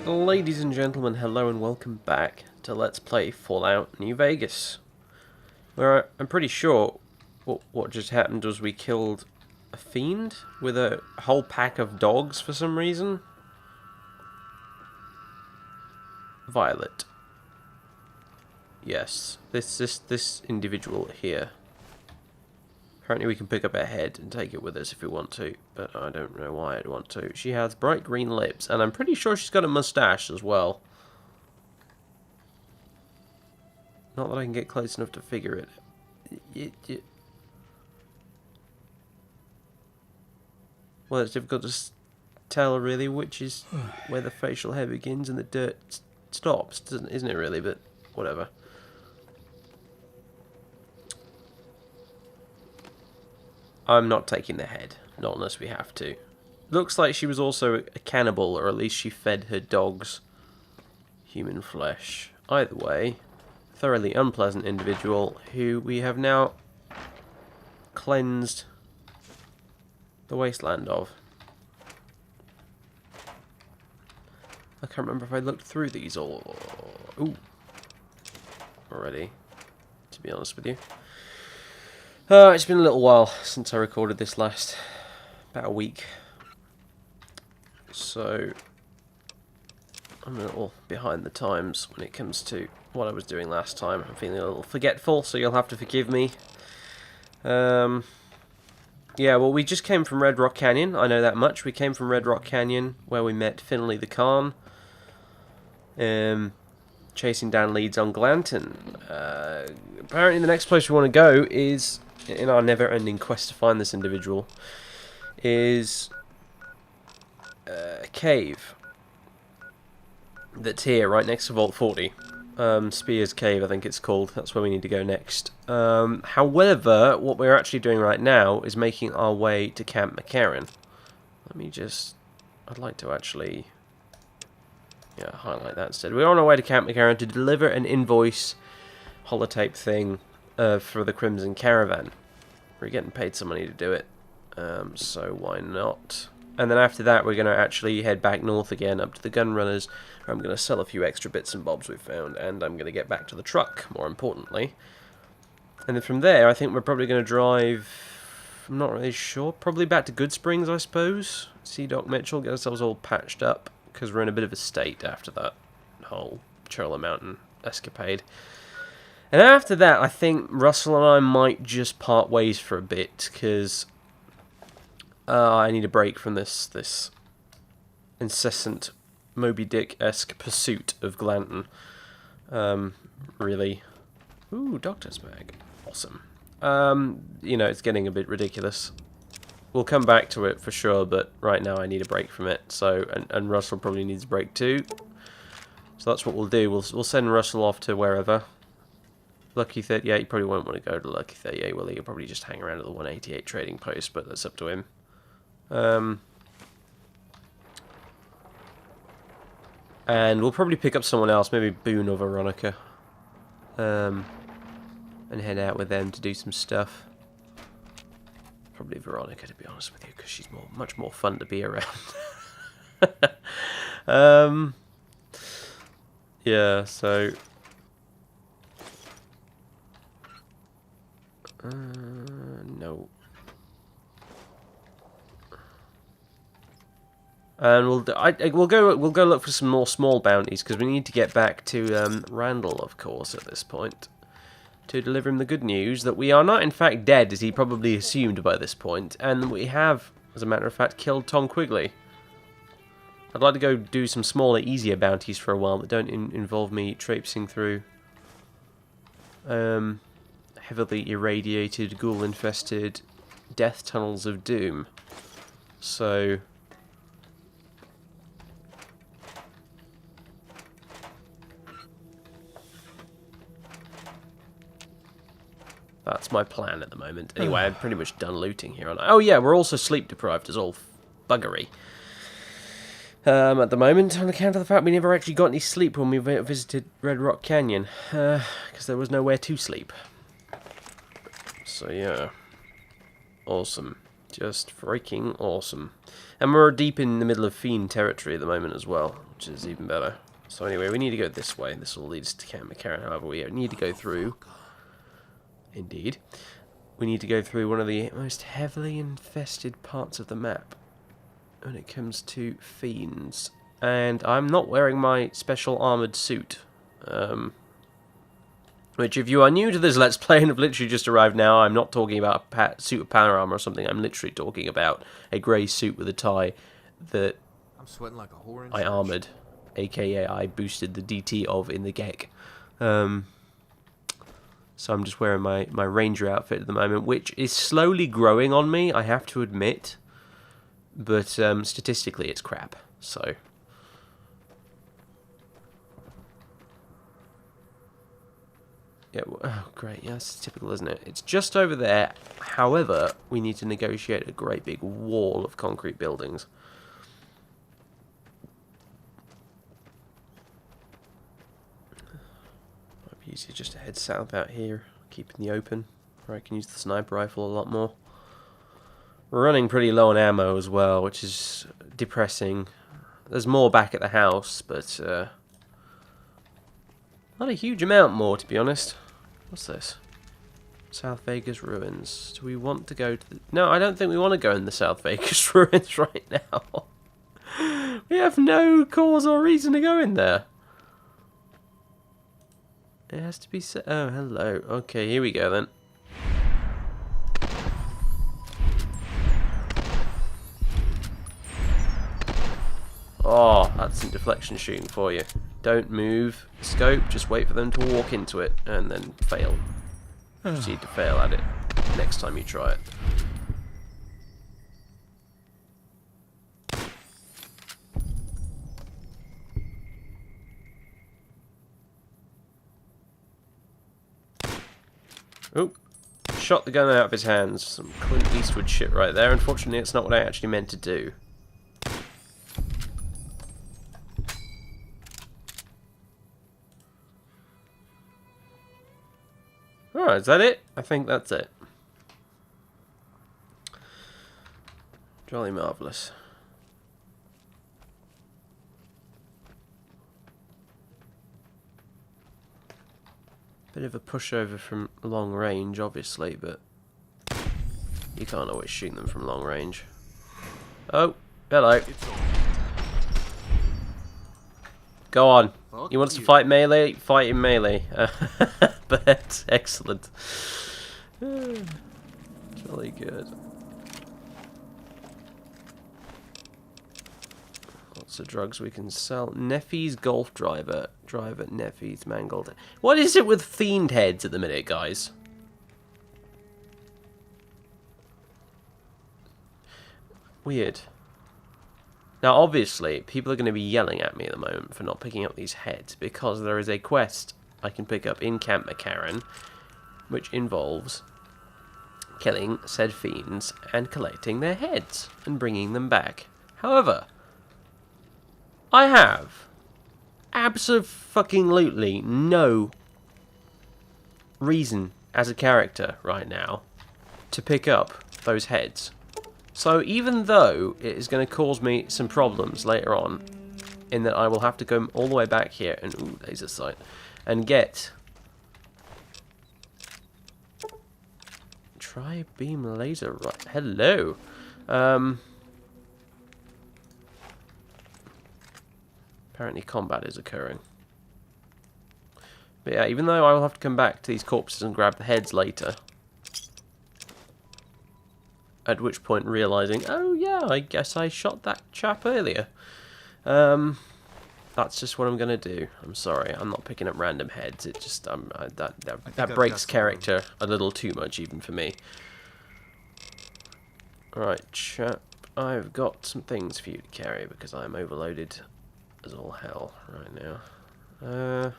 Ladies and gentlemen, hello and welcome back to Let's Play Fallout New Vegas. Where I'm pretty sure what just happened was we killed a fiend with a whole pack of dogs for some reason. Violet. Yes, this individual here. Apparently we can pick up her head and take it with us if we want to, but I don't know why I'd want to. She has bright green lips, and I'm pretty sure she's got a mustache as well. Not that I can get close enough to figure it. Well, it's difficult to tell, really, which is where the facial hair begins and the dirt stops, isn't it, really? But whatever. I'm not taking the head, not unless we have to. Looks like she was also a cannibal, or at least she fed her dogs human flesh. Either way, thoroughly unpleasant individual who we have now cleansed the Wasteland of. I can't remember if I looked through these all already, to be honest with you. It's been a little while since I recorded this last. About a week. So I'm a little behind the times when it comes to what I was doing last time. I'm feeling a little forgetful, so you'll have to forgive me. Yeah, well, we just came from Red Rock Canyon. I know that much. We came from Red Rock Canyon, where we met Finley the Khan. Chasing down leads on Glanton. Apparently the next place we want to go is, in our never-ending quest to find this individual, is a cave that's here, right next to Vault 40. Spears Cave, I think it's called. That's where we need to go next. However, what we're actually doing right now is making our way to Camp McCarran. Let me just... I'd like to actually... yeah, highlight that instead. We're on our way to Camp McCarran to deliver an invoice holotape thing for the Crimson Caravan. We're getting paid some money to do it, so why not? And then after that, we're going to actually head back north again, up to the Gunrunners, where I'm going to sell a few extra bits and bobs we've found, and I'm going to get back to the truck, more importantly. And then from there, I think we're probably going to drive... I'm not really sure. Probably back to Good Springs, I suppose. See Doc Mitchell, get ourselves all patched up, because we're in a bit of a state after that whole Churla Mountain escapade. And after that, I think Russell and I might just part ways for a bit, because I need a break from this incessant Moby Dick-esque pursuit of Glanton. Really. Ooh, Doctor's Bag. Awesome. You know, it's getting a bit ridiculous. We'll come back to it for sure, but right now I need a break from it. So, and Russell probably needs a break too. So that's what we'll do. We'll send Russell off to wherever. Lucky 38, he probably won't want to go to Lucky 38, will he? He'll probably just hang around at the 188 trading post, but that's up to him. And we'll probably pick up someone else, maybe Boone or Veronica. And head out with them to do some stuff. Probably Veronica, to be honest with you, because she's much more fun to be around. Yeah, so... no. And we'll go look for some more small bounties, because we need to get back to Randall, of course, at this point, to deliver him the good news that we are not in fact dead, as he probably assumed by this point, and we have, as a matter of fact, killed Tom Quigley. I'd like to go do some smaller, easier bounties for a while that don't involve me traipsing through heavily irradiated, ghoul-infested death tunnels of doom. So... that's That's my plan at the moment. Anyway, I'm pretty much done looting here. Oh yeah, we're also sleep deprived as all buggery. At the moment, on account of the fact we never actually got any sleep when we visited Red Rock Canyon, because there was nowhere to sleep. So yeah, awesome. Just freaking awesome. And we're deep in the middle of Fiend territory at the moment as well, which is even better. So anyway, we need to go this way. This will lead us to Camp McCarran. However, we need to go through... Indeed. We need to go through one of the most heavily infested parts of the map when it comes to fiends. And I'm not wearing my special armoured suit. Which, if you are new to this Let's Play and have literally just arrived now, I'm not talking about a suit of power armor or something. I'm literally talking about a grey suit with a tie that I'm sweating like a whore in I armoured, aka I boosted the DT of in the GEC. So I'm just wearing my ranger outfit at the moment, which is slowly growing on me, I have to admit. But statistically, it's crap. So... yeah, oh, great. Yeah, that's typical, isn't it? It's just over there. However, we need to negotiate a great big wall of concrete buildings. Might be easier just to head south out here, keep in the open, where I can use the sniper rifle a lot more. We're running pretty low on ammo as well, which is depressing. There's more back at the house, but... not a huge amount more, to be honest. What's this? South Vegas ruins. Do we want to go to the... No, I don't think we want to go in the South Vegas ruins right now. We have no cause or reason to go in there. It has to be... oh, hello. Okay, here we go then. Oh, that's some deflection shooting for you. Don't move scope, just wait for them to walk into it, and then fail. Proceed to fail at it next time you try it. Oh, shot the gun out of his hands. Some Clint Eastwood shit right there. Unfortunately, it's not what I actually meant to do. Oh, is that it? I think that's it. Jolly marvellous. Bit of a pushover from long range, obviously, but you can't always shoot them from long range. Oh, hello. Go on. He wants to fight melee? Fight in melee. But excellent. Jolly good. Lots of drugs we can sell. Neffy's golf driver. Driver Neffy's mangled. What is it with fiend heads at the minute, guys? Weird. Now, obviously, people are going to be yelling at me at the moment for not picking up these heads, because there is a quest I can pick up in Camp McCarran, which involves killing said fiends and collecting their heads and bringing them back. However, I have absolutely no reason as a character right now to pick up those heads. So even though it is going to cause me some problems later on, in that I will have to go all the way back here and ooh, laser sight, and get tri-beam laser right. Hello. Apparently combat is occurring. But yeah, even though I will have to come back to these corpses and grab the heads later. At which point realising, oh yeah, I guess I shot that chap earlier. That's just what I'm going to do. I'm sorry, I'm not picking up random heads. It just, that breaks character a little too much even for me. Alright, chap, I've got some things for you to carry because I'm overloaded as all hell right now.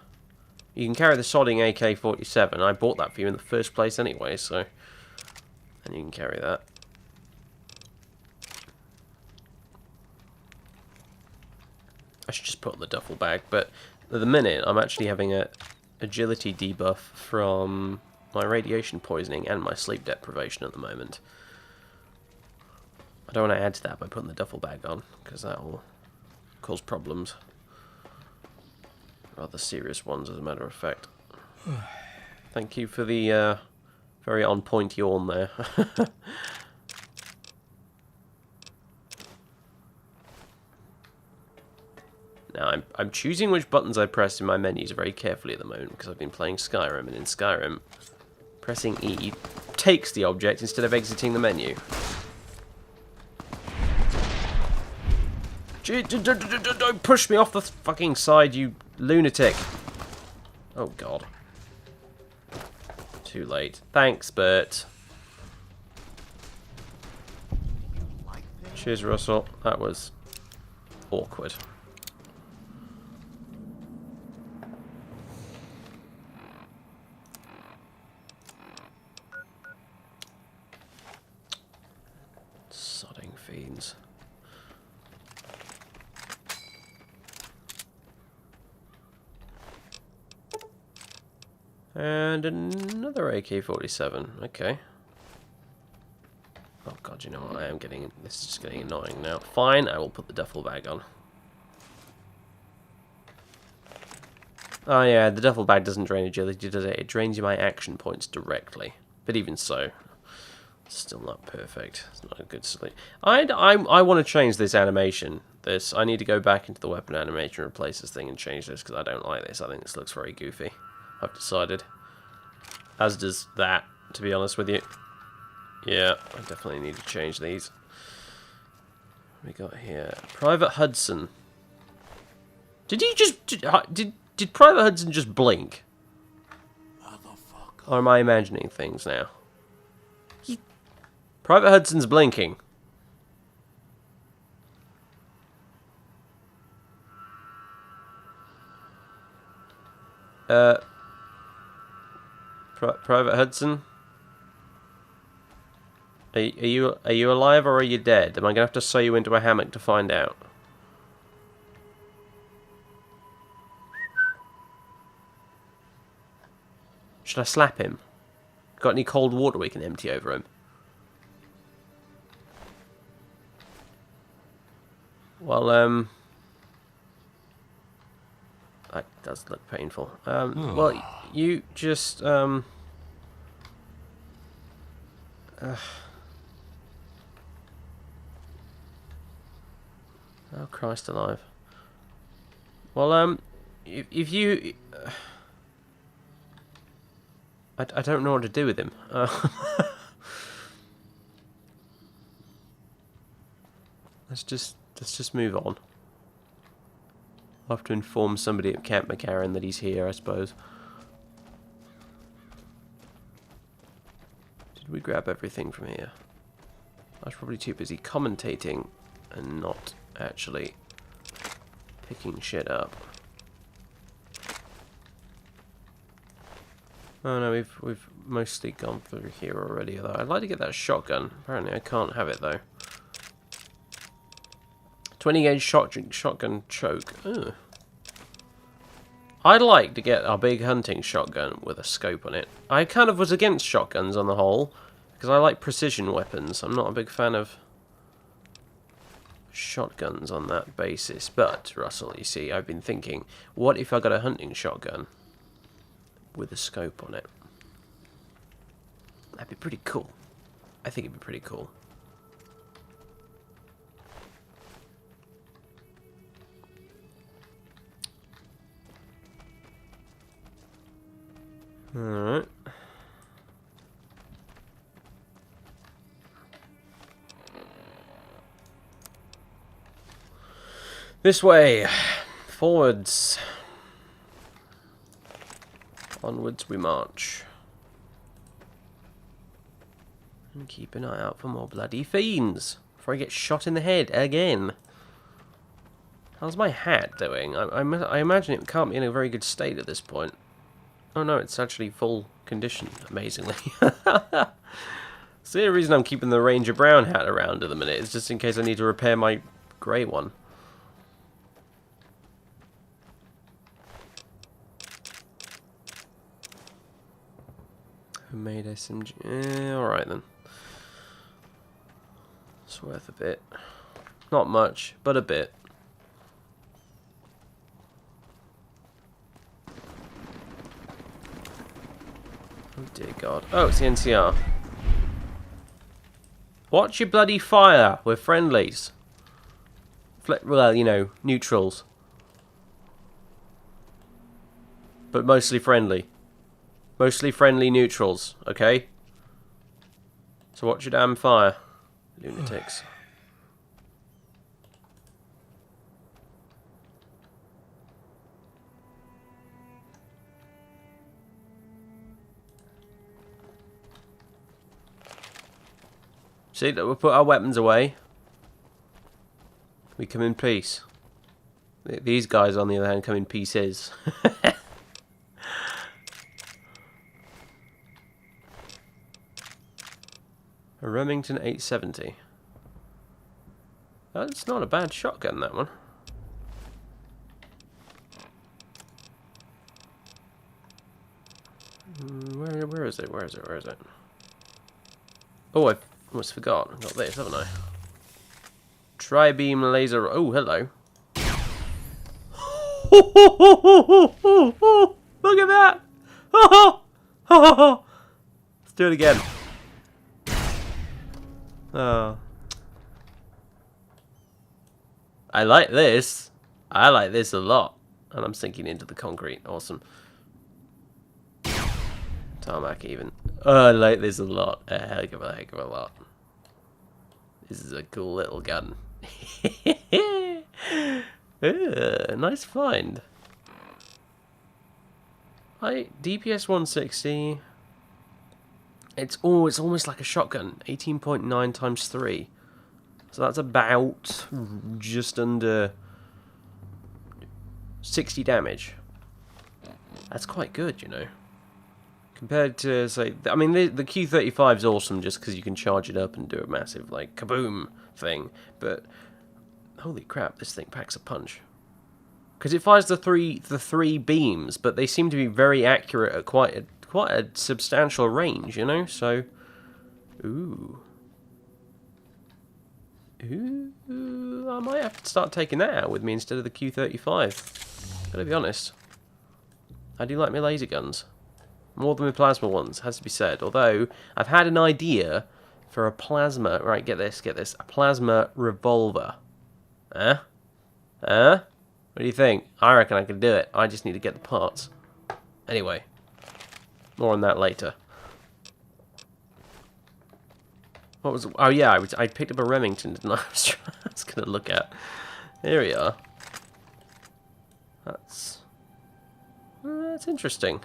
You can carry the sodding AK-47. I bought that for you in the first place anyway, so... And you can carry that. I should just put on the duffel bag, but at the minute I'm actually having a agility debuff from my radiation poisoning and my sleep deprivation at the moment. I don't want to add to that by putting the duffel bag on, because that will cause problems. Rather serious ones, as a matter of fact. Thank you for the very on-point yawn there. Now, I'm choosing which buttons I press in my menus very carefully at the moment, because I've been playing Skyrim, and in Skyrim, pressing E takes the object instead of exiting the menu. Don't push me off the fucking side, you lunatic. Oh, God. Too late. Thanks, Bert. Cheers, Russell. That was awkward. Sodding fiends. And another AK-47. Okay. Oh god, you know what? I am getting... This is just getting annoying now. Fine, I will put the duffel bag on. Oh yeah, the duffel bag doesn't drain agility, does it? It drains you my action points directly. But even so, it's still not perfect. It's not a good solution. I want to change this animation. I need to go back into the weapon animation and replace this thing and change this, because I don't like this. I think this looks very goofy. I've decided. As does that, to be honest with you. Yeah, I definitely need to change these. What we got here? Private Hudson. Did he just... Did Private Hudson just blink? Or am I imagining things now? Private Hudson's blinking. Private Hudson? Are you alive or are you dead? Am I gonna have to sew you into a hammock to find out? Should I slap him? Got any cold water we can empty over him? Well, that does look painful. Well, you just, Oh, Christ alive. Well, if you... I don't know what to do with him. Let's just move on. I'll have to inform somebody at Camp McCarran that he's here, I suppose. Did we grab everything from here? I was probably too busy commentating and not actually picking shit up. Oh no, we've mostly gone through here already, although I'd like to get that shotgun. Apparently I can't have it though. 20 gauge shotgun choke. Ugh. I'd like to get a big hunting shotgun with a scope on it. I kind of was against shotguns on the whole, because I like precision weapons. I'm not a big fan of shotguns on that basis. But, Russell, you see, I've been thinking, what if I got a hunting shotgun with a scope on it? That'd be pretty cool. I think it'd be pretty cool. Alright. This way. Forwards. Onwards we march. And keep an eye out for more bloody fiends before I get shot in the head again. How's my hat doing? I imagine it can't be in a very good state at this point. Oh no, it's actually full condition, amazingly. So the only reason I'm keeping the Ranger Brown hat around at the minute is just in case I need to repair my grey one. Homemade SMG. Alright then. It's worth a bit. Not much, but a bit. Oh dear God. Oh, it's the NCR. Watch your bloody fire. We're friendlies. Well, you know, neutrals. But mostly friendly. Mostly friendly neutrals, okay? So watch your damn fire, lunatics. See that we put our weapons away. We come in peace. These guys, on the other hand, come in pieces. A Remington 870. That's not a bad shotgun, that one. Where is it? Where is it? Where is it? Oh, I almost forgot. I got this, haven't I? Tri-beam laser. Oh, hello. Look at that! Let's do it again. Oh. I like this. I like this a lot. And I'm sinking into the concrete. Awesome. Tarmac even. Oh, I like this a lot. A heck of a lot. This is a cool little gun. Nice find. DPS 160. It's almost like a shotgun. 18.9 times 3. So that's about just under 60 damage. That's quite good, you know. Compared to, say, I mean, the Q35 is awesome just because you can charge it up and do a massive, like, kaboom thing. But holy crap, this thing packs a punch. Because it fires the three beams, but they seem to be very accurate at quite a substantial range, you know. So, ooh, I might have to start taking that out with me instead of the Q35. Gotta be honest. I do like my laser guns more than my plasma ones, has to be said. Although I've had an idea for a plasma. Right, get this. A plasma revolver. Huh? Huh? What do you think? I reckon I can do it. I just need to get the parts. Anyway, more on that later. What was? Oh yeah, I picked up a Remington, didn't I? I was gonna look at. Here we are. That's interesting.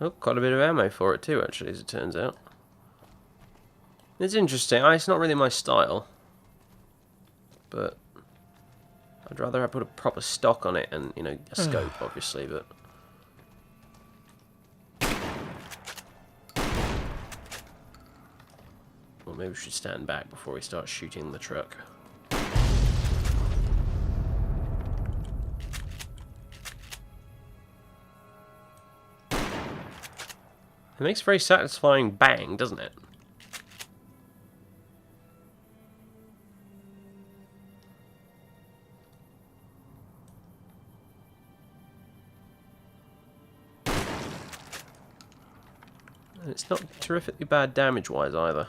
Oh, quite a bit of ammo for it too, actually, as it turns out. It's interesting. It's not really my style, but I'd rather I put a proper stock on it and, you know, a scope, obviously, but. Well, maybe we should stand back before we start shooting the truck. It makes a very satisfying bang, doesn't it? And it's not terrifically bad damage-wise either.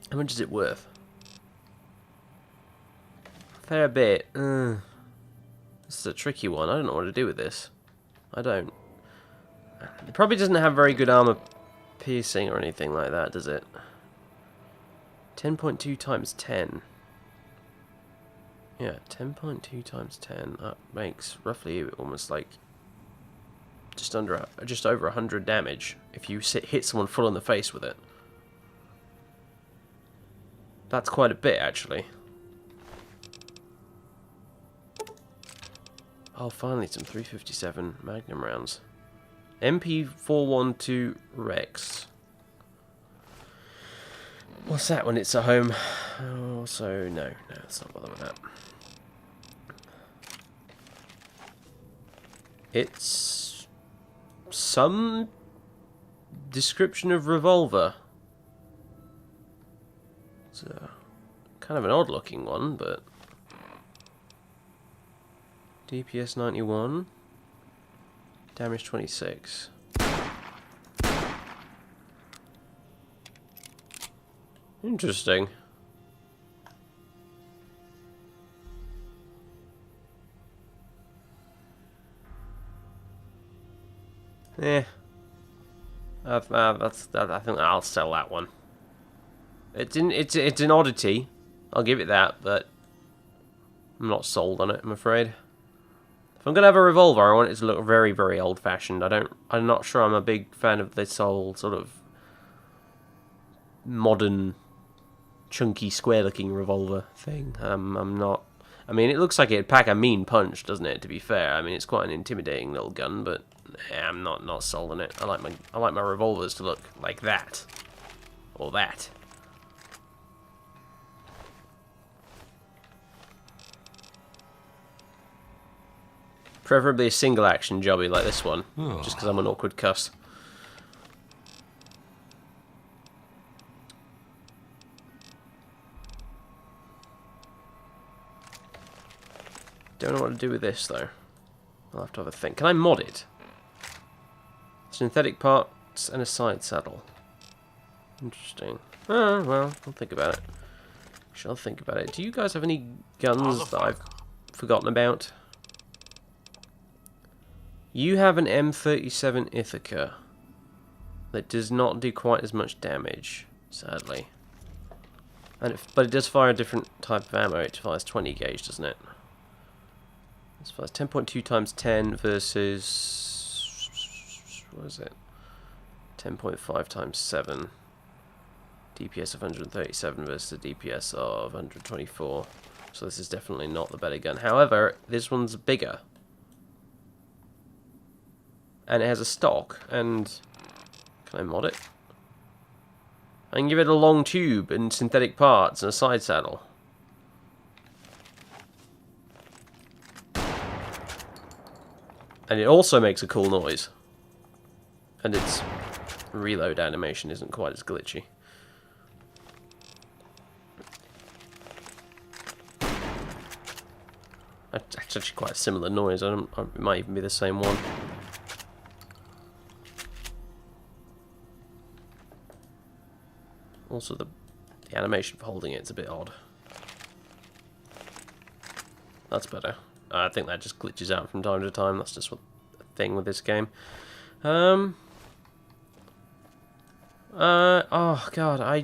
How much is it worth? A fair bit. This is a tricky one. I don't know what to do with this. I don't. It probably doesn't have very good armor piercing or anything like that, does it? 10.2 times 10. Yeah, 10.2 times 10. That makes roughly almost like just over 100 damage if you hit someone full in the face with it. That's quite a bit, actually. Oh, finally some 357 Magnum rounds. MP412 Rex. What's that when it's at home? Oh, so no, let's not bother with that. It's some description of revolver. It's kind of an odd looking one, but DPS 91, damage 26. Interesting. I think I'll sell that one. It's an oddity, I'll give it that, but I'm not sold on it, I'm afraid. If I'm gonna have a revolver, I want it to look very, very old-fashioned. I'm not sure I'm a big fan of this whole sort of modern, chunky, square-looking revolver thing. I'm not. I mean, it looks like it'd pack a mean punch, doesn't it? To be fair, I mean, it's quite an intimidating little gun, but yeah, I'm not sold on it. I like my revolvers to look like that, or that. Preferably a single action jobby like this one, just because I'm an awkward cuss. Don't know what to do with this though. I'll have to have a think. Can I mod it? Synthetic parts and a side saddle. Interesting. Oh, well, I'll think about it. Shall think about it. Do you guys have any guns that I've forgotten about? You have an M37 Ithaca that does not do quite as much damage, sadly. But it does fire a different type of ammo. It fires 20 gauge, doesn't it? It fires 10.2 times 10 versus... what is it? 10.5 times 7. DPS of 137 versus a DPS of 124. So this is definitely not the better gun. However, this one's bigger. And it has a stock, and can I mod it? I can give it a long tube and synthetic parts and a side saddle. And it also makes a cool noise. And its reload animation isn't quite as glitchy. It's actually quite a similar noise. It might even be the same one. Also, the animation for holding it's a bit odd. That's better. I think that just glitches out from time to time. That's just what the thing with this game. Oh god, I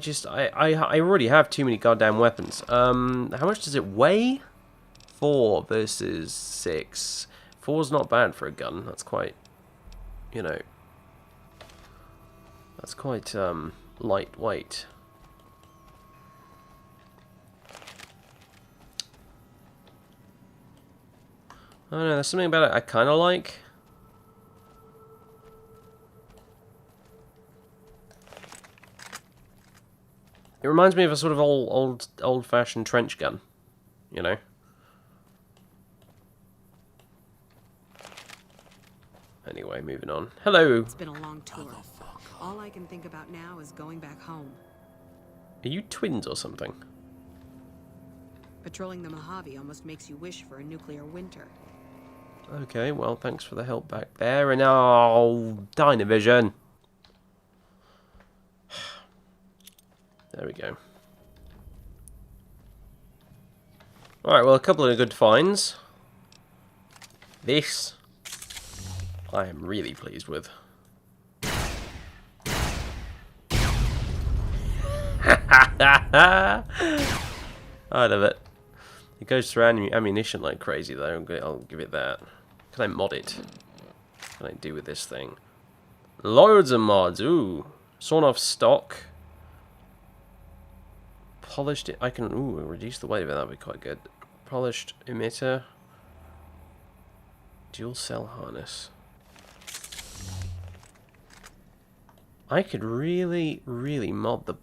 already have too many goddamn weapons. How much does it weigh? 4 versus 6. 4's not bad for a gun. That's quite, you know, that's quite lightweight. I don't know, there's something about it I kind of like. It reminds me of a sort of old-fashioned trench gun, you know. Anyway, moving on. Hello. It's been a long tour. All I can think about now is going back home. Are you twins or something? Patrolling the Mojave almost makes you wish for a nuclear winter. Okay, well, thanks for the help back there. And oh, Dynavision. There we go. Alright, well, a couple of good finds. This, I am really pleased with. I love it. It goes through ammunition like crazy, though. I'll give it that. Can I mod it? What can I do with this thing? Loads of mods. Ooh. Sawn off stock. Polished it. I can reduce the weight of it. That'd be quite good. Polished emitter. Dual cell harness. I could really, really mod the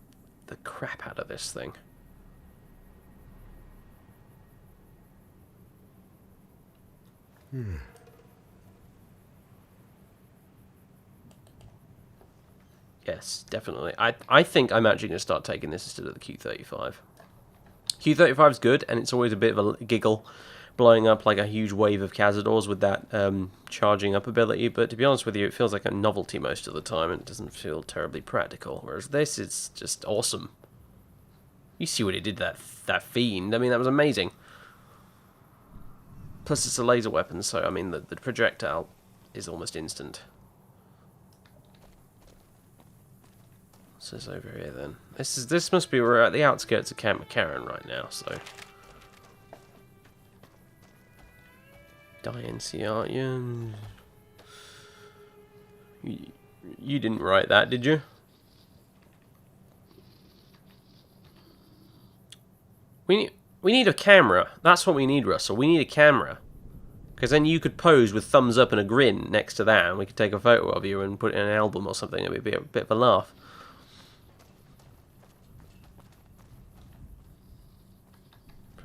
crap out of this thing. Yes, definitely. I think I'm actually going to start taking this instead of the Q35. Q35 is good, and it's always a bit of a giggle, blowing up like a huge wave of Cazadors with that charging up ability, but to be honest with you, it feels like a novelty most of the time, and it doesn't feel terribly practical, whereas this is just awesome. You see what it did to that Fiend, I mean, that was amazing. Plus it's a laser weapon, so I mean, the projectile is almost instant. What's this over here then? This must be, we're at the outskirts of Camp McCarran right now, so... NCR, yeah. You didn't write that, did you? We need a camera. That's what we need, Russell. We need a camera. Because then you could pose with thumbs up and a grin next to that, and we could take a photo of you and put it in an album or something. It would be a bit of a laugh.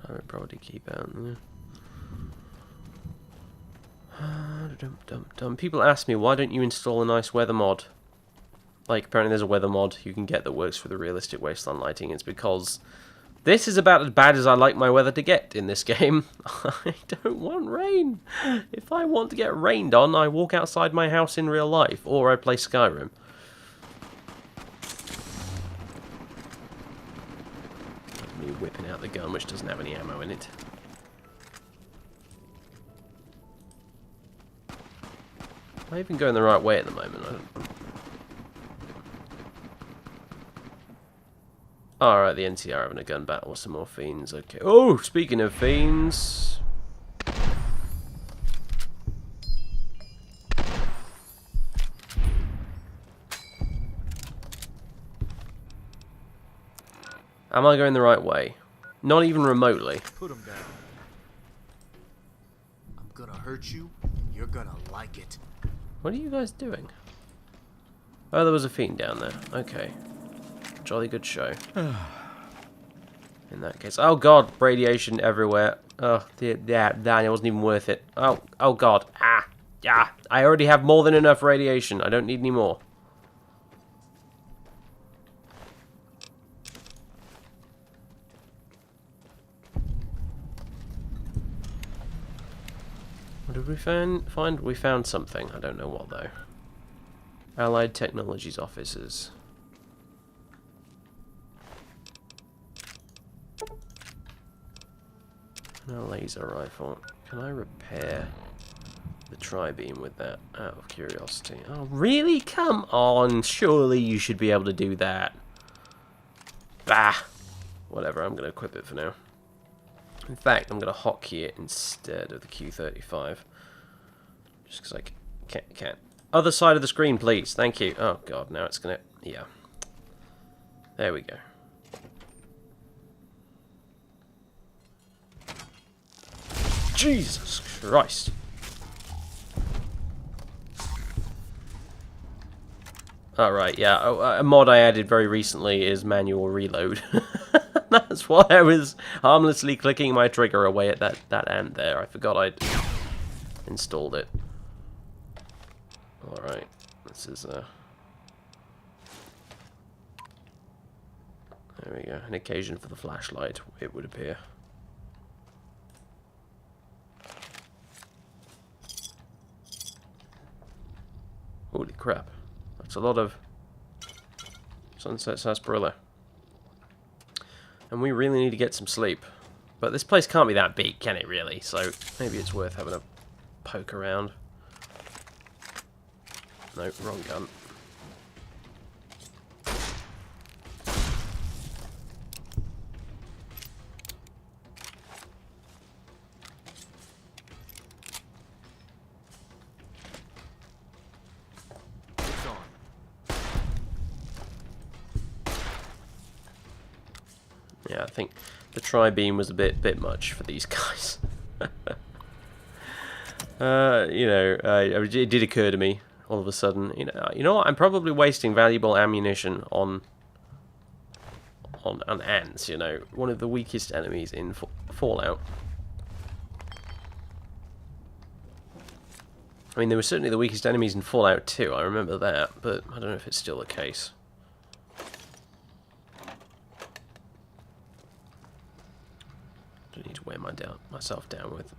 Private property keep out. People ask me, why don't you install a nice weather mod? Like, apparently there's a weather mod you can get that works for the realistic Wasteland lighting. It's because this is about as bad as I like my weather to get in this game. I don't want rain. If I want to get rained on, I walk outside my house in real life, or I play Skyrim. Me whipping out the gun, which doesn't have any ammo in it. Am I even going the right way at the moment? Alright, the NCR having a gun battle with some more fiends. Okay. Oh, speaking of fiends. Am I going the right way? Not even remotely. Put him down. I'm gonna hurt you, and you're gonna like it. What are you guys doing? Oh, there was a fiend down there. Okay. Jolly good show. In that case. Oh god, radiation everywhere. Oh, yeah, it wasn't even worth it. Oh god. Yeah. I already have more than enough radiation. I don't need any more. What did we find? We found something. I don't know what though. Allied Technologies offices. A laser rifle. Can I repair the tri-beam with that out of curiosity? Oh, really? Come on. Surely you should be able to do that. Bah. Whatever, I'm going to equip it for now. In fact, I'm going to hotkey it instead of the Q35. Just because I can't. Other side of the screen, please. Thank you. Oh, God. Now it's going to... Yeah. There we go. Jesus Christ. Alright, yeah. A mod I added very recently is manual reload. That's why I was harmlessly clicking my trigger away at that ant there. I forgot I'd installed it. Alright. This is there we go. An occasion for the flashlight, it would appear. Holy crap. That's a lot of sunset sarsaparilla. And we really need to get some sleep. But this place can't be that big, can it really? So maybe it's worth having a poke around. No, wrong gun. Yeah, I think the tri-beam was a bit much for these guys. You know, it did occur to me all of a sudden. You know what? I'm probably wasting valuable ammunition on ants. You know, one of the weakest enemies in Fallout. I mean, they were certainly the weakest enemies in Fallout 2. I remember that, but I don't know if it's still the case. Don't need to wear myself down with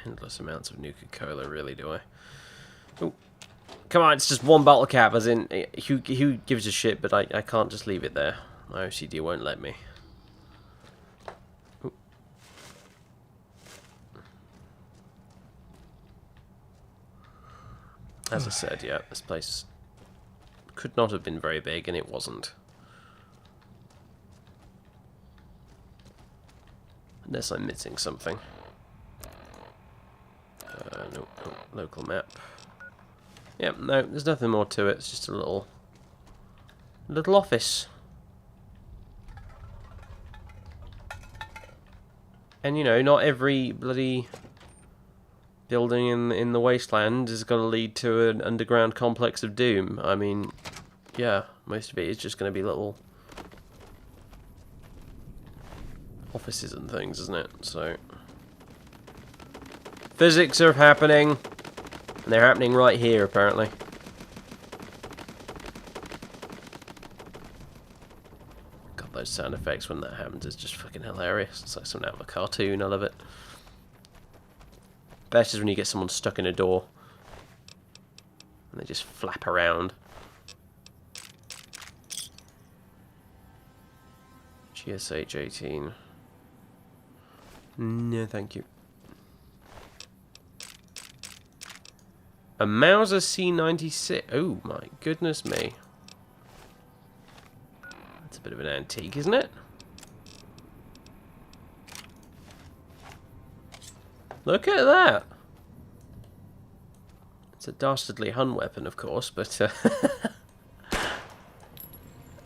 endless amounts of Nuka-Cola, really, do I? Oh, come on, it's just one bottle cap, as in, who gives a shit, but I can't just leave it there. My OCD won't let me. Ooh. As I said, yeah, this place could not have been very big, and it wasn't. Unless I'm missing something. No, local map. Yep, no, there's nothing more to it. It's just a little office. And you know, not every bloody building in the Wasteland is going to lead to an underground complex of doom. I mean, yeah, most of it is just going to be little offices and things, isn't it? So physics are happening, and they're happening right here, apparently. God, those sound effects when that happens is just fucking hilarious. It's like something out of a cartoon. I love it. Best is when you get someone stuck in a door and they just flap around. GSH 18. No, thank you. A Mauser C96. Oh my goodness me. That's a bit of an antique, isn't it? Look at that. It's a dastardly Hun weapon, of course, but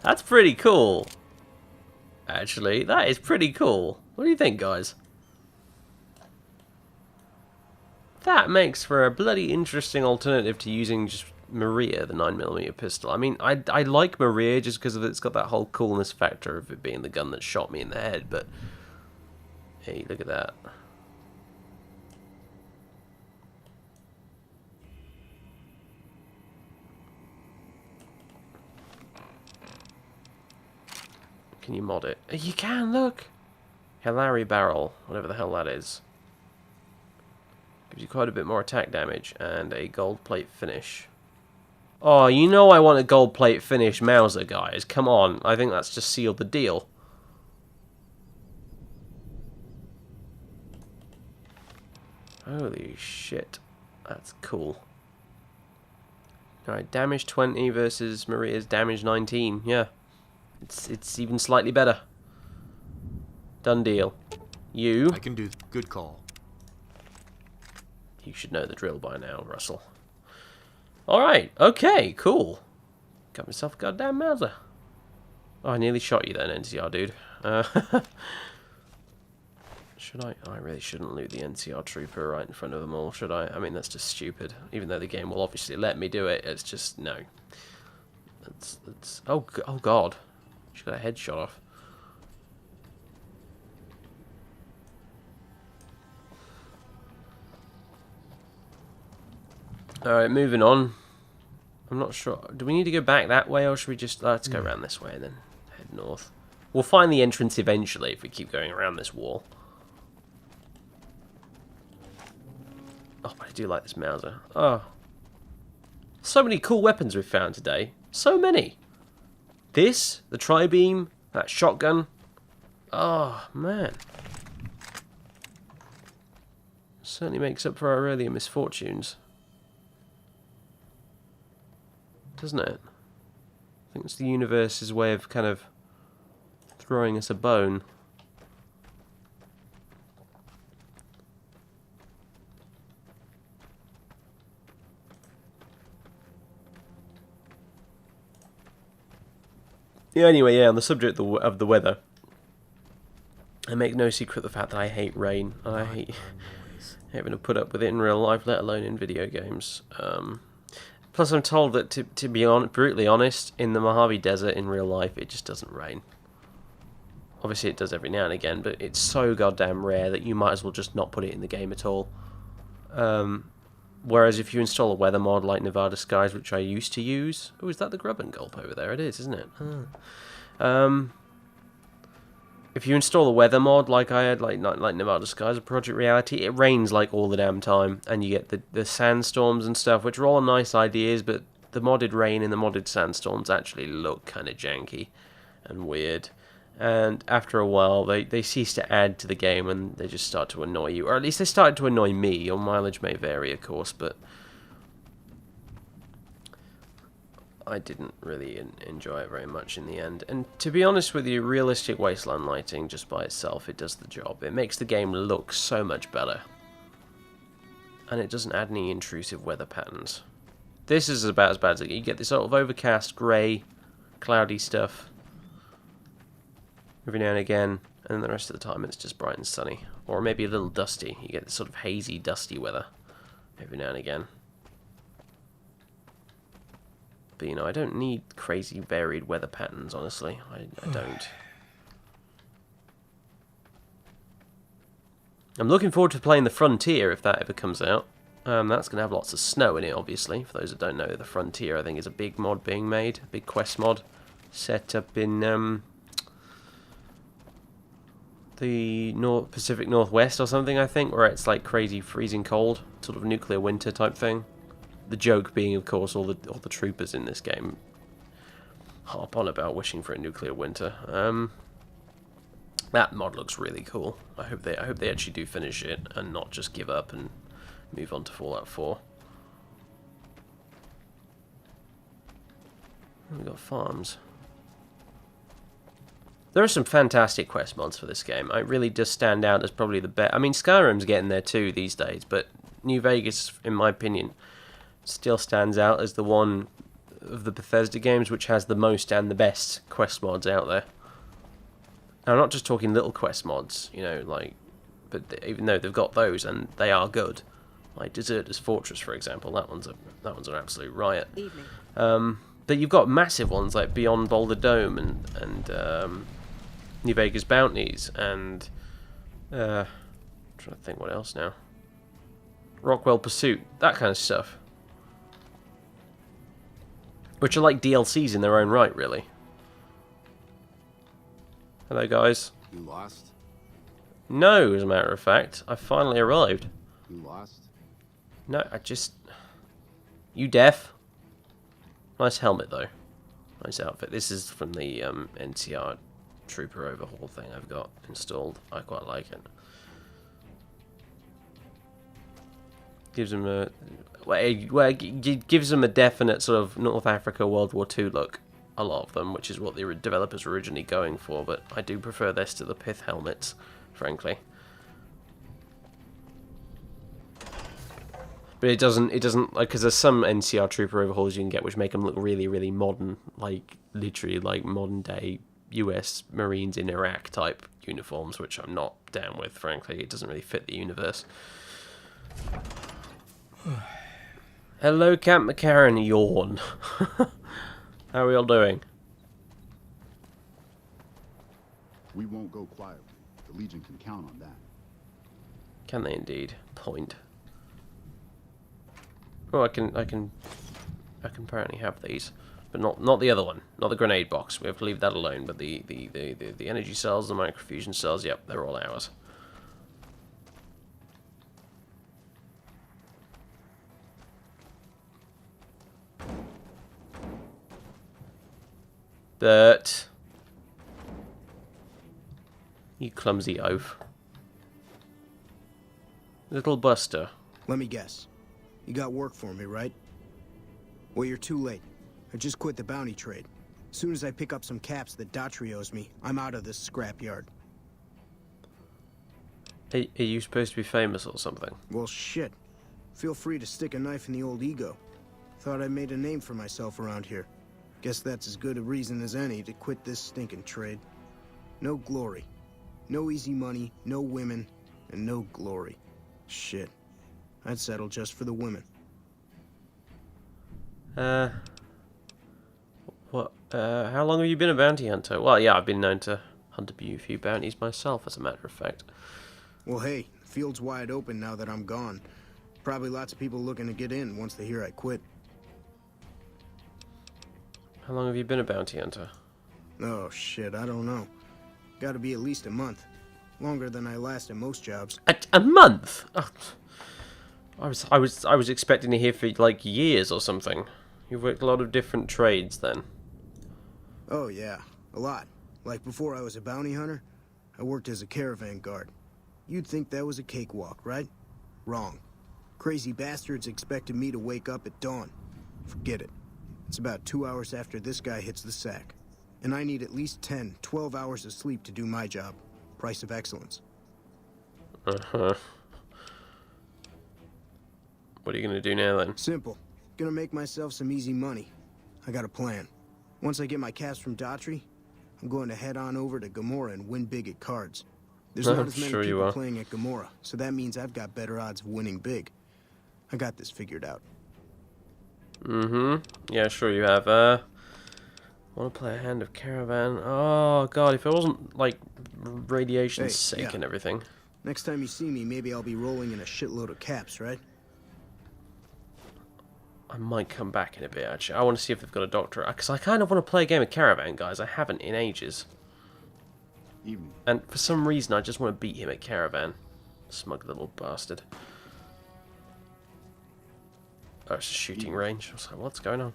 that's pretty cool. Actually, that is pretty cool. What do you think, guys? That makes for a bloody interesting alternative to using just Maria, the 9mm pistol. I mean, I like Maria just because it's got that whole coolness factor of it being the gun that shot me in the head, but hey, look at that. Can you mod it? You can, look! Hilary Barrel, whatever the hell that is. Gives you quite a bit more attack damage and a gold plate finish. Oh, you know I want a gold plate finish Mauser, guys. Come on, I think that's just sealed the deal. Holy shit. That's cool. Alright, damage 20 versus Maria's damage 19. Yeah. It's even slightly better. Done deal. You... I can do good call. You should know the drill by now, Russell. Alright, okay, cool. Got myself a goddamn Mauser. Oh, I nearly shot you then, NCR dude. Should I? Oh, I really shouldn't loot the NCR trooper right in front of them all, should I? I mean, that's just stupid. Even though the game will obviously let me do it, it's just, no. That's oh god. She got a head shot off. Alright, moving on. I'm not sure. Do we need to go back that way, or should we just... let's go around this way and then head north. We'll find the entrance eventually if we keep going around this wall. Oh, but I do like this Mauser. Oh. So many cool weapons we've found today. So many. This, the tri-beam, that shotgun. Oh, man. Certainly makes up for our earlier misfortunes. Doesn't it? I think it's the universe's way of kind of throwing us a bone. Yeah, anyway, yeah, on the subject of the weather, I make no secret of the fact that I hate rain. eyes. Having to put up with it in real life, let alone in video games. Plus, I'm told that to be brutally honest, in the Mojave Desert in real life, it just doesn't rain. Obviously, it does every now and again, but it's so goddamn rare that you might as well just not put it in the game at all. Whereas if you install a weather mod like Nevada Skies, which I used to use... Oh, is that the Grub and Gulp over there? It is, isn't it? If you install a weather mod like I had, like Nevada Skies or Project Reality, it rains like all the damn time, and you get the sandstorms and stuff, which are all nice ideas, but the modded rain and the modded sandstorms actually look kind of janky and weird. And after a while, they cease to add to the game, and they just start to annoy you. Or at least they started to annoy me. Your mileage may vary, of course, but I didn't really enjoy it very much in the end. And to be honest with you, realistic Wasteland lighting, just by itself, it does the job. It makes the game look so much better. And it doesn't add any intrusive weather patterns. This is about as bad as it gets. You get this sort of overcast, grey, cloudy stuff every now and again, and then the rest of the time it's just bright and sunny. Or maybe a little dusty. You get this sort of hazy, dusty weather every now and again. But, you know, I don't need crazy, varied weather patterns, honestly. I don't. I'm looking forward to playing the Frontier, if that ever comes out. That's going to have lots of snow in it, obviously. For those that don't know, the Frontier, I think, is a big mod being made. A big quest mod set up in... the Pacific Northwest or something, I think, where it's like crazy freezing cold, sort of nuclear winter type thing. The joke being, of course, all the troopers in this game harp on about wishing for a nuclear winter. That mod looks really cool. I hope they actually do finish it and not just give up and move on to Fallout 4. We've got farms. There are some fantastic quest mods for this game. It really does stand out as probably the best. I mean, Skyrim's getting there too these days, but New Vegas, in my opinion, still stands out as the one of the Bethesda games which has the most and the best quest mods out there. Now, I'm not just talking little quest mods, you know, like, but even though they've got those and they are good, like Deserter's Fortress, for example, that one's an absolute riot. Evening. But you've got massive ones like Beyond Boulder Dome and New Vegas Bounties and I'm trying to think what else now. Rockwell Pursuit, that kind of stuff. Which are like DLCs in their own right, really. Hello, guys. You lost? No, as a matter of fact. I finally arrived. You lost? No, I just... You deaf? Nice helmet, though. Nice outfit. This is from the NCR Trooper overhaul thing I've got installed. I quite like it. Gives them a... Well, it gives them a definite sort of North Africa World War II look. A lot of them, which is what the developers were originally going for, but I do prefer this to the pith helmets, frankly. But it doesn't like, because there's some NCR Trooper overhauls you can get which make them look really, really modern, like literally like modern day US Marines in Iraq type uniforms, which I'm not down with, frankly. It doesn't really fit the universe. Hello, Camp McCarran, yawn. How are we all doing? We won't go quietly. The Legion can count on that. Can they indeed? Point. Oh, I can apparently have these, but not the other one, not the grenade box. We have to leave that alone. But the energy cells, the microfusion cells, yep, they're all ours. But you clumsy oaf, little Buster. Let me guess. You got work for me, right? Well, you're too late. I just quit the bounty trade. As soon as I pick up some caps that Daughtry owes me, I'm out of this scrapyard. Are you supposed to be famous or something? Well, shit. Feel free to stick a knife in the old ego. Thought I made a name for myself around here. Guess that's as good a reason as any to quit this stinking trade. No glory. No easy money, no women, and no glory. Shit. I'd settle just for the women. What? How long have you been a bounty hunter? Well, yeah, I've been known to hunt a few bounties myself, as a matter of fact. Well, hey, the field's wide open now that I'm gone. Probably lots of people looking to get in once they hear I quit. How long have you been a bounty hunter? Oh, shit, I don't know. Gotta be at least a month. Longer than I last in most jobs. A month? Oh, I was expecting to hear for like years or something. You've worked a lot of different trades then. Oh, yeah, a lot. Like before I was a bounty hunter, I worked as a caravan guard. You'd think that was a cakewalk, right? Wrong. Crazy bastards expected me to wake up at dawn. Forget it. It's about 2 hours after this guy hits the sack. And I need at least 10, 12 hours of sleep to do my job. Price of excellence. Uh-huh. What are you gonna do now then? Simple. Gonna make myself some easy money. I got a plan. Once I get my caps from Daughtry, I'm going to head on over to Gamora and win big at cards. There's not as many people playing at Gamora, so that means I've got better odds of winning big. I got this figured out. Mm-hmm. Yeah, sure you have. Want to play a hand of Caravan? Oh, God, if it wasn't, like, radiation sick and everything. Next time you see me, maybe I'll be rolling in a shitload of caps, right? I might come back in a bit, actually. I want to see if they've got a doctor. Because I kind of want to play a game of Caravan, guys. I haven't in ages. Evening. And for some reason, I just want to beat him at Caravan. Smug little bastard. Oh, it's a shooting range. I was like, what's going on?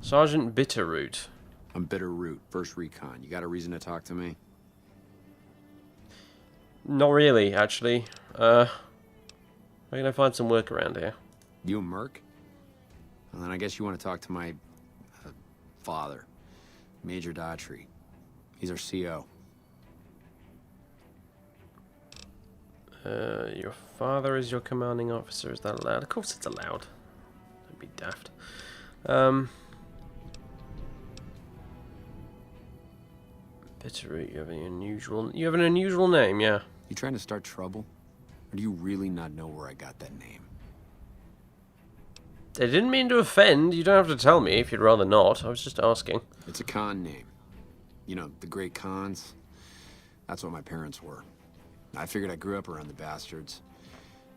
Sergeant Bitterroot. I'm Bitterroot, first recon. You got a reason to talk to me? Not really, actually. Where can I find some work around here? You a merc? Well, then I guess you want to talk to my father, Major Daughtry. He's our CO. Your father is your commanding officer. Is that allowed? Of course it's allowed. Don't be daft. Bitterroot, you have an unusual name, yeah. You trying to start trouble? Or do you really not know where I got that name? I didn't mean to offend. You don't have to tell me if you'd rather not. I was just asking. It's a Khan name. You know, the great Khans. That's what my parents were. I figured I grew up around the bastards.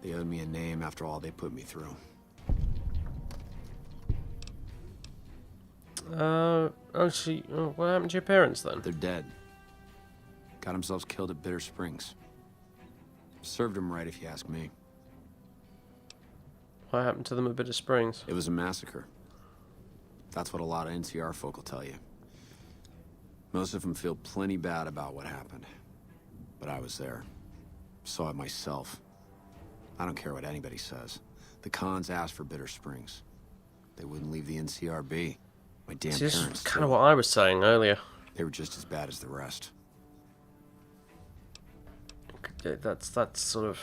They owed me a name after all they put me through. What happened to your parents then? They're dead. Got themselves killed at Bitter Springs. Served them right, if you ask me. What happened to them at Bitter Springs? It was a massacre. That's what a lot of NCR folk will tell you. Most of them feel plenty bad about what happened. But I was there. Saw it myself. I don't care what anybody says. The Khans asked for Bitter Springs. They wouldn't leave the NCR be. My damn This parents is kind of what I was saying earlier. They were just as bad as the rest. That's sort of...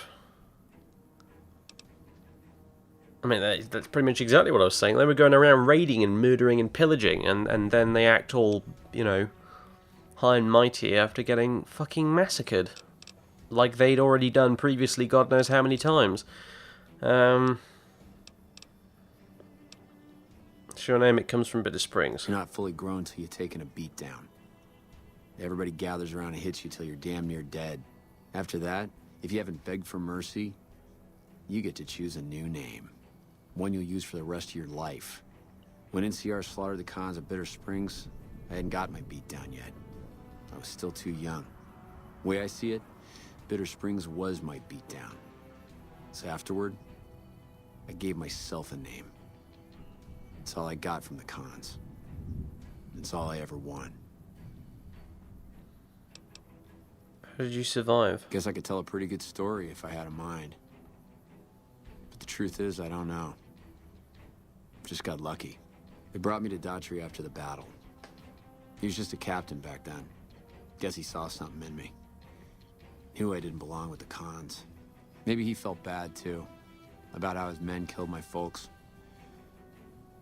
I mean, that's pretty much exactly what I was saying. They were going around raiding and murdering and pillaging, and then they act all, you know, high and mighty after getting fucking massacred. Like they'd already done previously, God knows how many times. It's your name, it comes from Bitter Springs. You're not fully grown till you're taking a beat down. Everybody gathers around and hits you till you're damn near dead. After that, if you haven't begged for mercy, you get to choose a new name. One you'll use for the rest of your life. When NCR slaughtered the Khans at Bitter Springs, I hadn't got my beat down yet. I was still too young. The way I see it, Bitter Springs was my beat down. So afterward, I gave myself a name. It's all I got from the Khans. It's all I ever won. How did you survive? Guess I could tell a pretty good story if I had a mind. But the truth is, I don't know. Just got lucky. They brought me to Daughtry after the battle. He was just a captain back then. Guess he saw something in me. Knew I didn't belong with the Khans. Maybe he felt bad, too. About how his men killed my folks.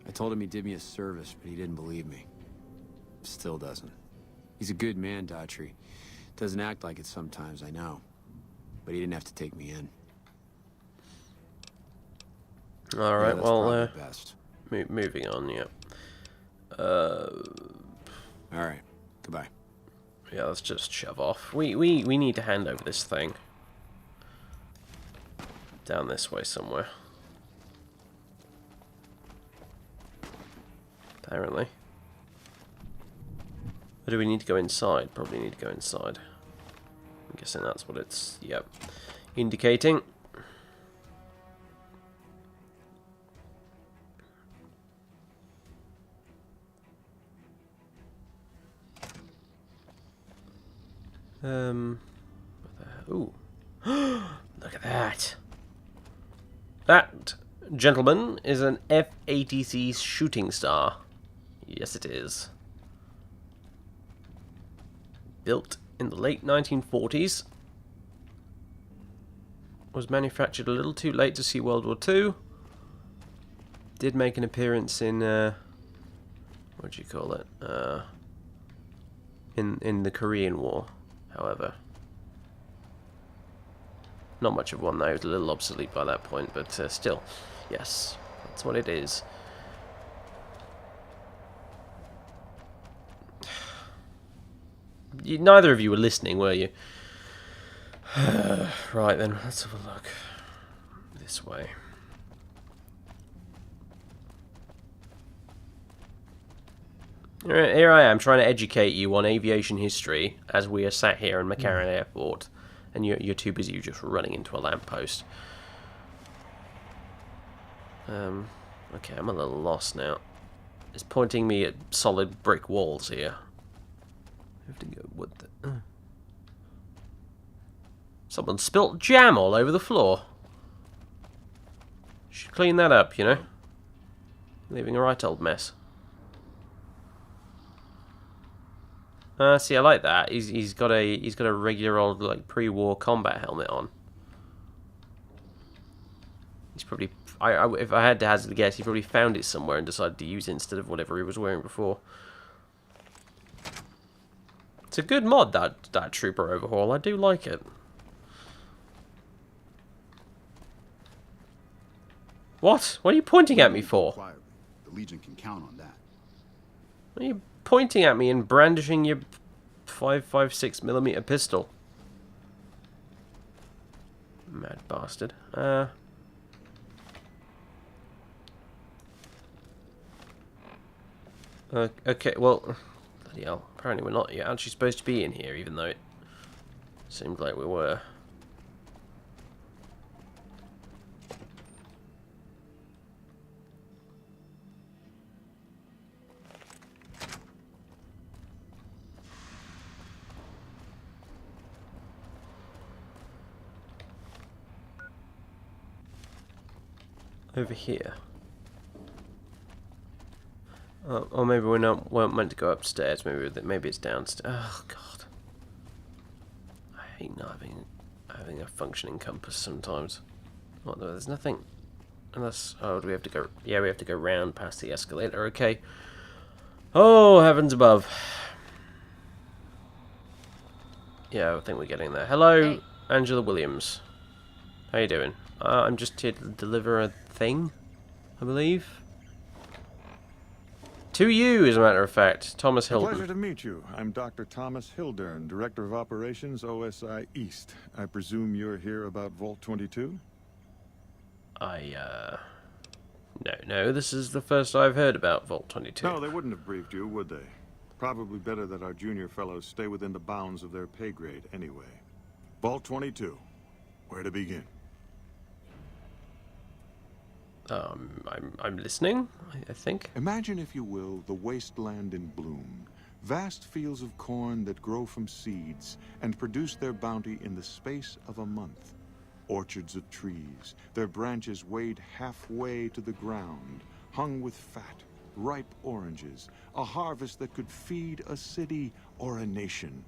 I told him he did me a service, but he didn't believe me. Still doesn't. He's a good man, Daughtry. Doesn't act like it sometimes, I know. But he didn't have to take me in. All right. that's Well, probably best. moving on. Yeah. All right. Goodbye. Yeah. Let's just shove off. We need to hand over this thing. Down this way somewhere. Apparently. Or do we need to go inside? Probably need to go inside. I'm guessing that's what it's, yep, indicating. Ooh. Look at that. That, gentlemen, is an F-80C shooting star. Yes, it is. Built in the late 1940s. Was manufactured a little too late to see World War II. Did make an appearance in, what do you call it? In the Korean War, however. Not much of one though, it was a little obsolete by that point, but still, yes, that's what it is. Neither of you were listening, were you? Right then, let's have a look. This way. Here I am trying to educate you on aviation history as we are sat here in McCarran Airport, and you're too busy just running into a lamppost. Okay, I'm a little lost now. It's pointing me at solid brick walls here. I have to go. What the? Someone spilt jam all over the floor. Should clean that up, you know. Leaving a right old mess. See, I like that. He's got a regular old like pre-war combat helmet on. He's probably if I had to hazard a guess, he probably found it somewhere and decided to use it instead of whatever he was wearing before. It's a good mod, that trooper overhaul. I do like it. What? What are you pointing at me for? Quietly. The Legion can count on that. What are you pointing at me and brandishing your 5.56mm pistol? Mad bastard. Okay, well, bloody hell. Apparently we're not yet actually supposed to be in here, even though it seemed like we were. Over here. Or maybe weren't meant to go upstairs. Maybe it's downstairs. Oh god, I hate not having a functioning compass sometimes. What? There's nothing. Unless, oh, do we have to go? Yeah, we have to go round past the escalator. Okay. Oh heavens above. Yeah, I think we're getting there. Hello, hey. Angela Williams. How you doing? I'm just here to deliver a thing, I believe. To you, as a matter of fact, Thomas Hildern. Pleasure to meet you. I'm Dr. Thomas Hildern, Director of Operations, OSI East. I presume you're here about Vault 22? No, this is the first I've heard about Vault 22. No, they wouldn't have briefed you, would they? Probably better that our junior fellows stay within the bounds of their pay grade anyway. Vault 22. Where to begin? I'm listening, I think. Imagine, if you will, the wasteland in bloom. Vast fields of corn that grow from seeds and produce their bounty in the space of a month. Orchards of trees, their branches weighed halfway to the ground, hung with fat, ripe oranges, a harvest that could feed a city or a nation.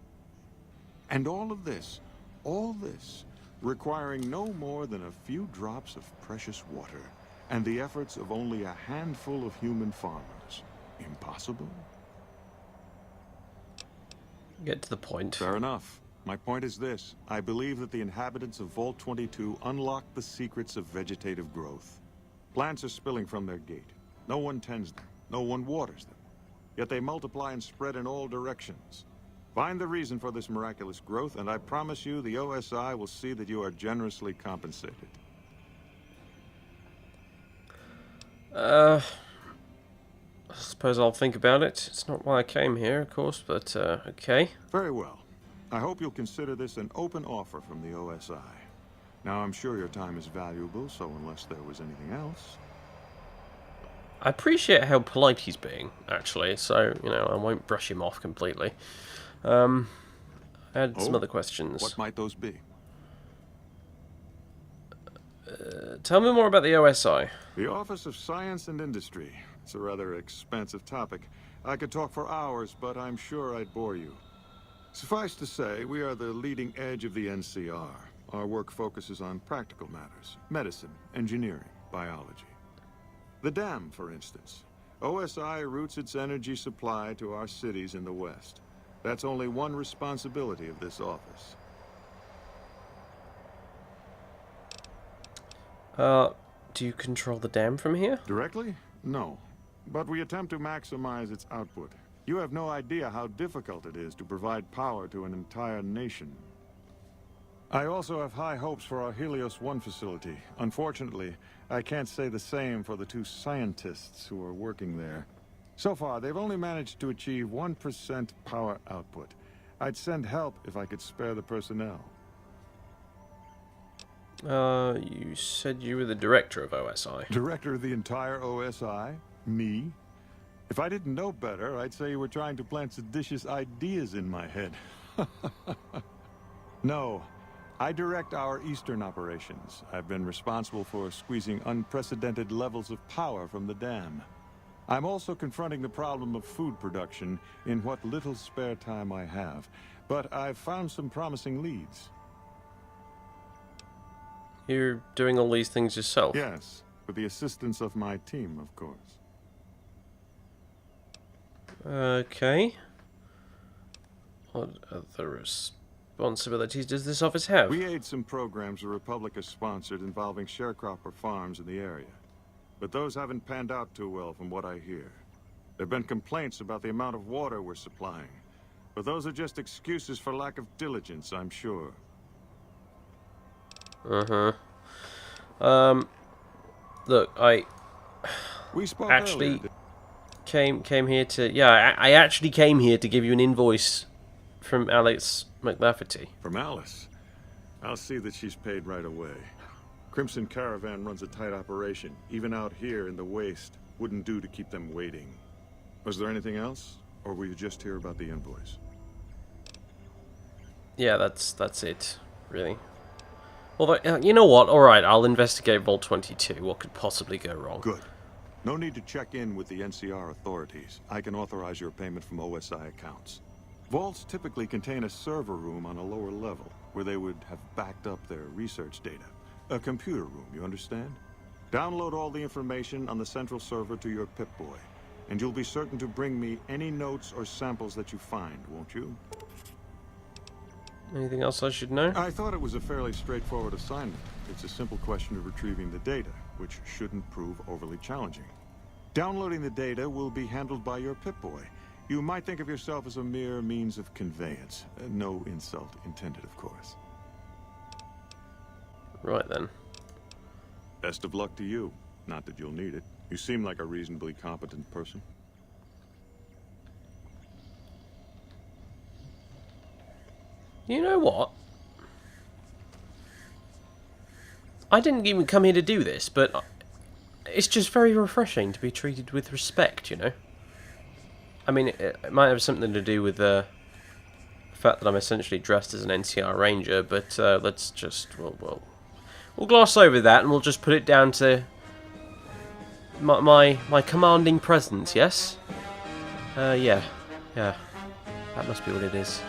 And all this, requiring no more than a few drops of precious water, and the efforts of only a handful of human farmers. Impossible? Get to the point. Fair enough. My point is this. I believe that the inhabitants of Vault 22 unlock the secrets of vegetative growth. Plants are spilling from their gate. No one tends them. No one waters them. Yet they multiply and spread in all directions. Find the reason for this miraculous growth, and I promise you the OSI will see that you are generously compensated. I suppose I'll think about it. It's not why I came here, of course, but okay. Very well. I hope you'll consider this an open offer from the OSI. Now, I'm sure your time is valuable, so unless there was anything else... I appreciate how polite he's being, actually, so, you know, I won't brush him off completely. I had some other questions. What might those be? Tell me more about the OSI. The Office of Science and Industry. It's a rather expansive topic. I could talk for hours, but I'm sure I'd bore you. Suffice to say, we are the leading edge of the NCR. Our work focuses on practical matters: medicine, engineering, biology. The dam, for instance. OSI routes its energy supply to our cities in the West. That's only one responsibility of this office. Do you control the dam from here? Directly? No. But we attempt to maximize its output. You have no idea how difficult it is to provide power to an entire nation. I also have high hopes for our Helios 1 facility. Unfortunately, I can't say the same for the 2 scientists who are working there. So far, they've only managed to achieve 1% power output. I'd send help if I could spare the personnel. You said you were the director of OSI. Director of the entire OSI? Me? If I didn't know better, I'd say you were trying to plant seditious ideas in my head. No. I direct our eastern operations. I've been responsible for squeezing unprecedented levels of power from the dam. I'm also confronting the problem of food production in what little spare time I have. But I've found some promising leads. You're doing all these things yourself? Yes, with the assistance of my team, of course. Okay. What other responsibilities does this office have? We aid some programs the Republic has sponsored involving sharecropper farms in the area. But those haven't panned out too well from what I hear. There have been complaints about the amount of water we're supplying. But those are just excuses for lack of diligence, I'm sure. Look, We spoke actually earlier. came here to... Yeah, I actually came here to give you an invoice from Alex McLafferty. From Alice. I'll see that she's paid right away. Crimson Caravan runs a tight operation. Even out here in the Waste, wouldn't do to keep them waiting. Was there anything else? Or were you just here about the invoice? Yeah, that's it, really. Although, you know what? Alright, I'll investigate Vault 22. What could possibly go wrong? Good. No need to check in with the NCR authorities. I can authorize your payment from OSI accounts. Vaults typically contain a server room on a lower level, where they would have backed up their research data. A computer room, you understand? Download all the information on the central server to your Pip-Boy, and you'll be certain to bring me any notes or samples that you find, won't you? Anything else I should know? I thought it was a fairly straightforward assignment. It's a simple question of retrieving the data, which shouldn't prove overly challenging. Downloading the data will be handled by your Pip-Boy. You might think of yourself as a mere means of conveyance. No insult intended, of course. Right then. Best of luck to you. Not that you'll need it. You seem like a reasonably competent person. You know what? I didn't even come here to do this, but it's just very refreshing to be treated with respect, you know? I mean, it might have something to do with the fact that I'm essentially dressed as an NCR Ranger, but let's just... We'll gloss over that, and we'll just put it down to my commanding presence, yes? Yeah. That must be what it is.